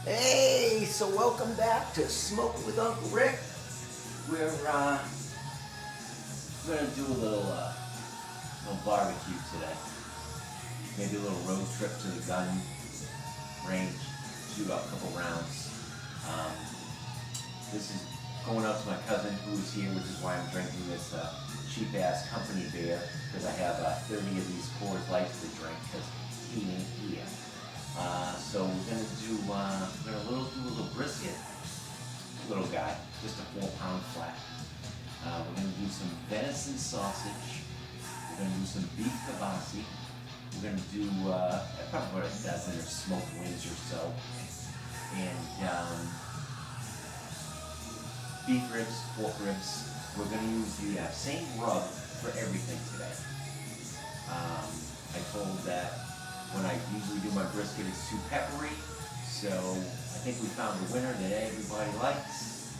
Hey, so welcome back to Smoke with Uncle Rick. We're gonna do a little barbecue today. Maybe a little road trip to the gun range, shoot off a couple rounds. This is going out to my cousin who's here, which is why I'm drinking this cheap ass company beer, because I have 30 of these Coors Lights to drink because he ain't here. So we're gonna do a little brisket, little guy, just a 4-pound flat. We're gonna do some venison sausage. We're gonna do some beef kibasi. We're gonna do probably about a dozen of smoked wings or so, and beef ribs, pork ribs. We're gonna use the same rub for everything today. I told that when I usually do my brisket, it's too peppery, so I think we found a winner that everybody likes,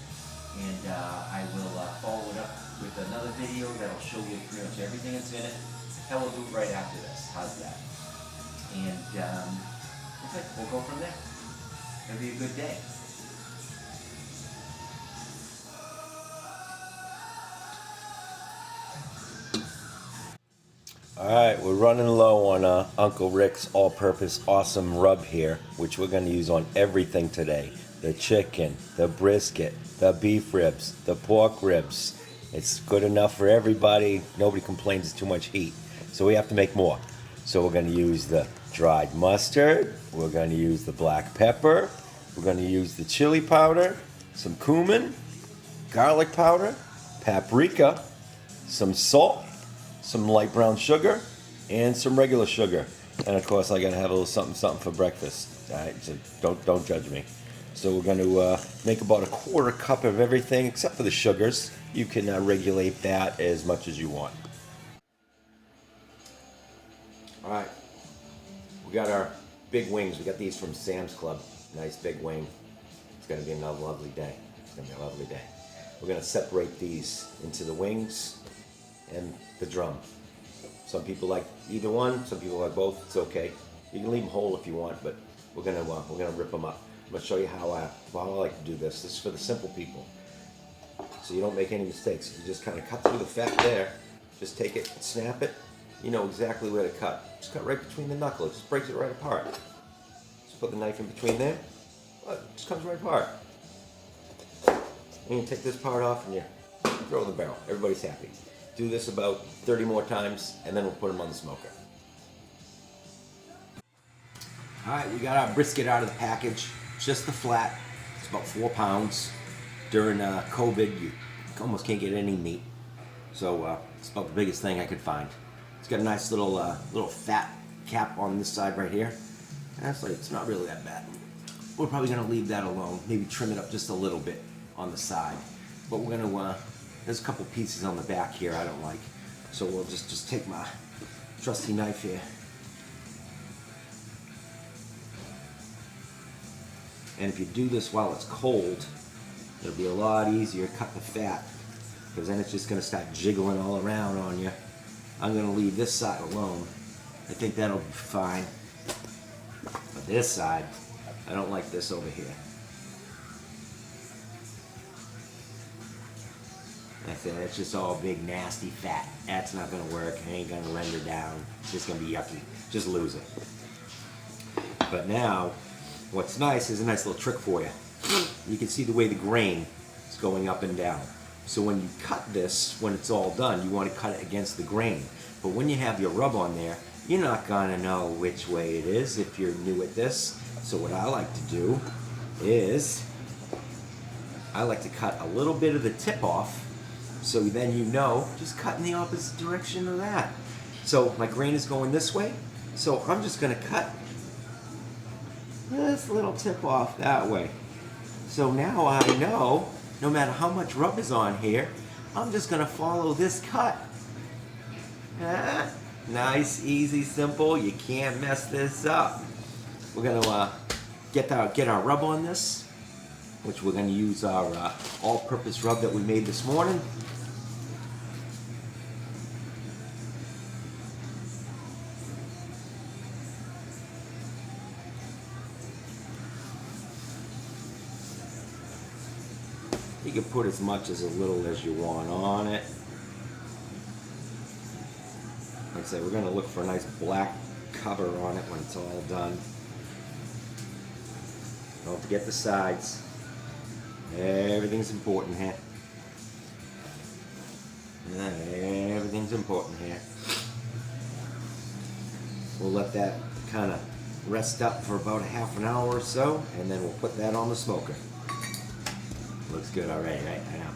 and I will follow it up with another video that'll show you pretty much everything that's in it. Hell, we'll do it right after this. How's that? And okay, we'll go from there. It'll be a good day. Alright, we're running low on Uncle Rick's all-purpose awesome rub here, which we're going to use on everything today. The chicken, the brisket, the beef ribs, the pork ribs. It's good enough for everybody. Nobody complains it's too much heat. So we have to make more. So we're going to use the dried mustard. We're going to use the black pepper. We're going to use the chili powder, some cumin, garlic powder, paprika, some salt, some light brown sugar, and some regular sugar. And of course, I gotta have a little something for breakfast. All right, so don't judge me. So we're gonna make about a 1/4 cup of everything except for the sugars. You can regulate that as much as you want. All right, we got our big wings. We got these from Sam's Club. Nice big wing. It's gonna be another lovely day. It's gonna be a lovely day. We're gonna separate these into the wings and the drum. Some people like either one, some people like both. It's okay. You can leave them whole if you want, but we're gonna rip them up. I'm gonna show you how I like to do this. This is for the simple people, so you don't make any mistakes. You just kind of cut through the fat there. Just take it, snap it. You know exactly where to cut. Just cut right between the knuckles. It just breaks it right apart. Just put the knife in between there. It just comes right apart. And you take this part off and you throw it in the barrel. Everybody's happy. Do this about 30 more times, and then we'll put them on the smoker. All right, we got our brisket out of the package. Just the flat. It's about 4 pounds. During COVID, you almost can't get any meat, so it's about the biggest thing I could find. It's got a nice little fat cap on this side right here. And actually, it's not really that bad. We're probably gonna leave that alone. Maybe trim it up just a little bit on the side, but we're gonna. There's a couple pieces on the back here I don't like, so we'll just take my trusty knife here. And if you do this while it's cold, it'll be a lot easier to cut the fat, because then it's just going to start jiggling all around on you. I'm going to leave this side alone. I think that'll be fine. But this side, I don't like this over here. That's it. It's just all big, nasty fat. That's not going to work. It ain't going to render down. It's just going to be yucky. Just lose it. But now, what's nice is a nice little trick for you. You can see the way the grain is going up and down. So when you cut this, when it's all done, you want to cut it against the grain. But when you have your rub on there, you're not going to know which way it is if you're new at this. So what I like to do is, I like to cut a little bit of the tip off, so then you know, just cut in the opposite direction of that. So my grain is going this way, so I'm just going to cut this little tip off that way. So now I know, no matter how much rub is on here, I'm just going to follow this cut. Nice, easy, simple. You can't mess this up. We're going to get our rub on this, which we're going to use our all-purpose rub that we made this morning. You can put as much as little as you want on it. Like I said, we're going to look for a nice black cover on it when it's all done. Don't forget the sides. Everything's important here. Everything's important here. We'll let that kind of rest up for about a half an hour or so, and then we'll put that on the smoker. Looks good already, right? I know.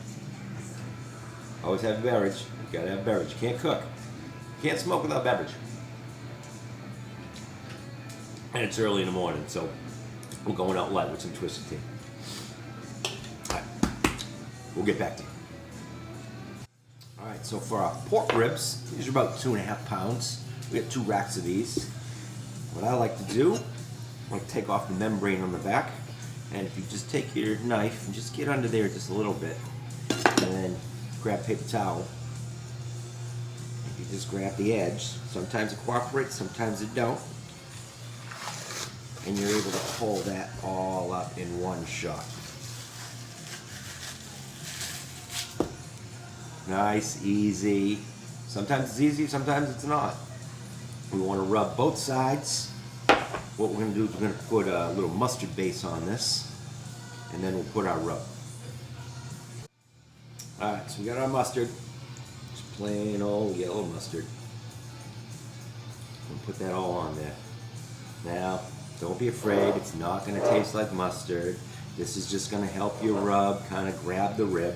Always have a beverage. You gotta have a beverage. You can't cook. You can't smoke without beverage. And it's early in the morning, so we're going out light with some Twisted Tea. Alright, we'll get back to you. Alright, so for our pork ribs, these are about 2.5 pounds. We have 2 racks of these. What I like to do, I like to take off the membrane on the back, and if you just take your knife and just get under there just a little bit, and then grab paper towel, if you just grab the edge, sometimes it cooperates, sometimes it don't, and you're able to pull that all up in one shot. Nice, easy. Sometimes it's easy, sometimes it's not. We want to rub both sides. What we're going to do is we're going to put a little mustard base on this, and then we'll put our rub. Alright, so we got our mustard. Just plain old yellow mustard. We'll put that all on there. Now, don't be afraid, it's not going to taste like mustard. This is just going to help you rub, kind of grab the rib.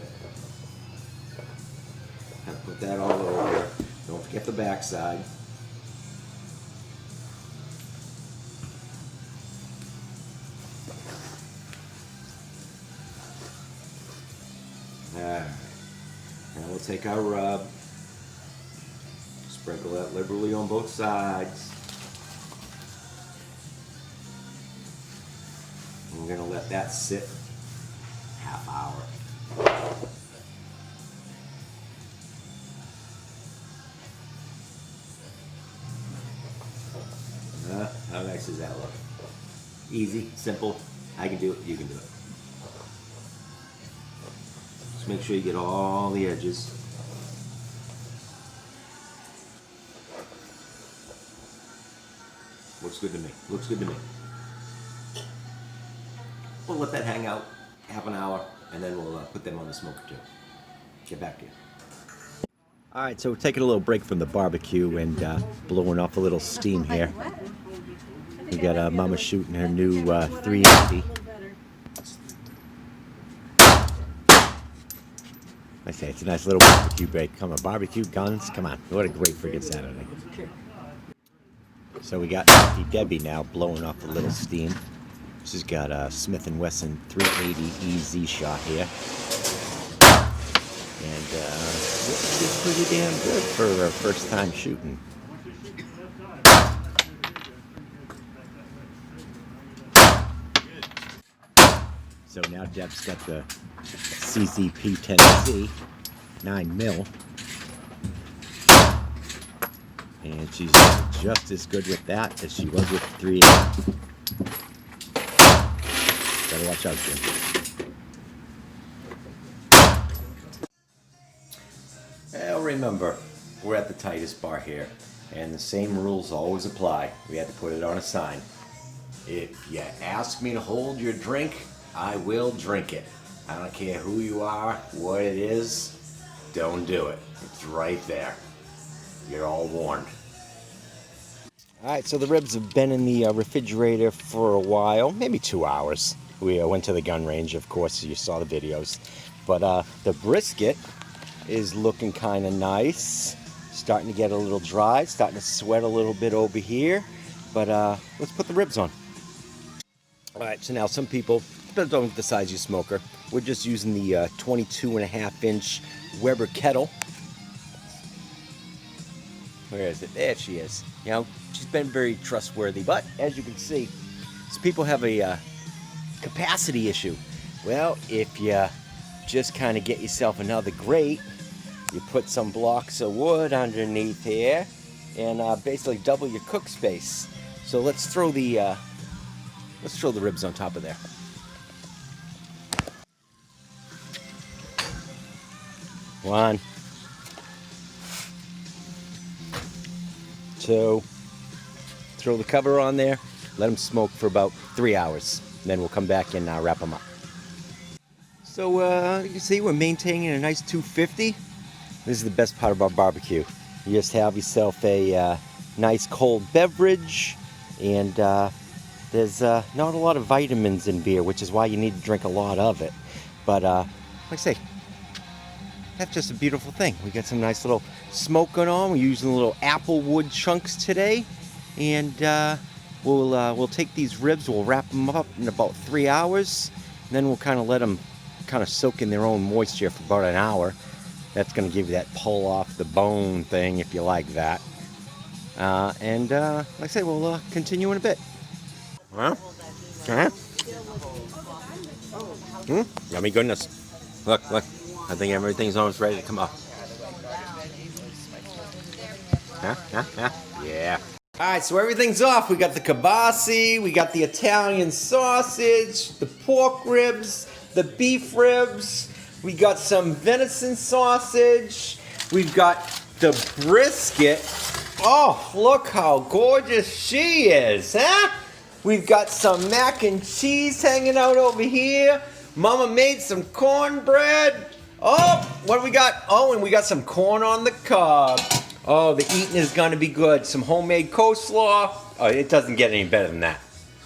And put that all over. Don't forget the back side. Alright, now we'll take our rub, sprinkle that liberally on both sides. And we're going to let that sit half hour. How nice does that look? Easy, simple. I can do it, you can do it. Just make sure you get all the edges. Looks good to me. Looks good to me. We'll let that hang out half an hour, and then we'll put them on the smoker too. Get back to you. Alright, so we're taking a little break from the barbecue and blowing off a little steam here. We got Mama shooting her new 380. I say it's a nice little barbecue break. Come on, barbecue, guns, come on. What a great freaking Saturday. So we got Auntie Debbie now blowing off a little steam. She's got a Smith & Wesson 380 EZ shot here. And this is pretty damn good for her first time shooting. So now Deb's got the CCP Tennessee 9mm. And she's just as good with that as she was with the 380. Gotta watch out, Jim. Well, remember, we're at the tightest bar here, and the same rules always apply. We had to put it on a sign. If you ask me to hold your drink, I will drink it. I don't care who you are, what it is, don't do it. It's right there. You're all warned. Alright, so the ribs have been in the refrigerator for a while, maybe 2 hours. We went to the gun range, of course, you saw the videos. But the brisket is looking kind of nice. Starting to get a little dry, starting to sweat a little bit over here. But let's put the ribs on. Alright, so now some people, depends on the size of your smoker, we're just using the 22.5-inch Weber kettle. Where is it? There she is. You know, she's been very trustworthy, but as you can see, some people have a capacity issue. Well, if you just kind of get yourself another grate, you put some blocks of wood underneath here, and basically double your cook space. So let's throw the ribs on top of there. 1, 2. Throw the cover on there. Let them smoke for about 3 hours. Then we'll come back and wrap them up. So you can see we're maintaining a nice 250. This is the best part of our barbecue. You just have yourself a nice cold beverage, and there's not a lot of vitamins in beer, which is why you need to drink a lot of it. But like I say, that's just a beautiful thing. We got some nice little smoke going on. We're using little apple wood chunks today, and we'll take these ribs. We'll wrap them up in about 3 hours, and then we'll kind of let them kind of soak in their own moisture for about an hour. That's going to give you that pull off the bone thing if you like that. And like I say, we'll continue in a bit. Well, yummy goodness. Look. I think everything's almost ready to come up. Yeah. Alright, so everything's off. We got the kibasi, we got the Italian sausage, the pork ribs, the beef ribs, we got some venison sausage, we've got the brisket. Oh, look how gorgeous she is, huh? We've got some mac and cheese hanging out over here. Mama made some cornbread. Oh, what do we got? Oh, and we got some corn on the cob. Oh, the eating is going to be good. Some homemade coleslaw. Oh, it doesn't get any better than that.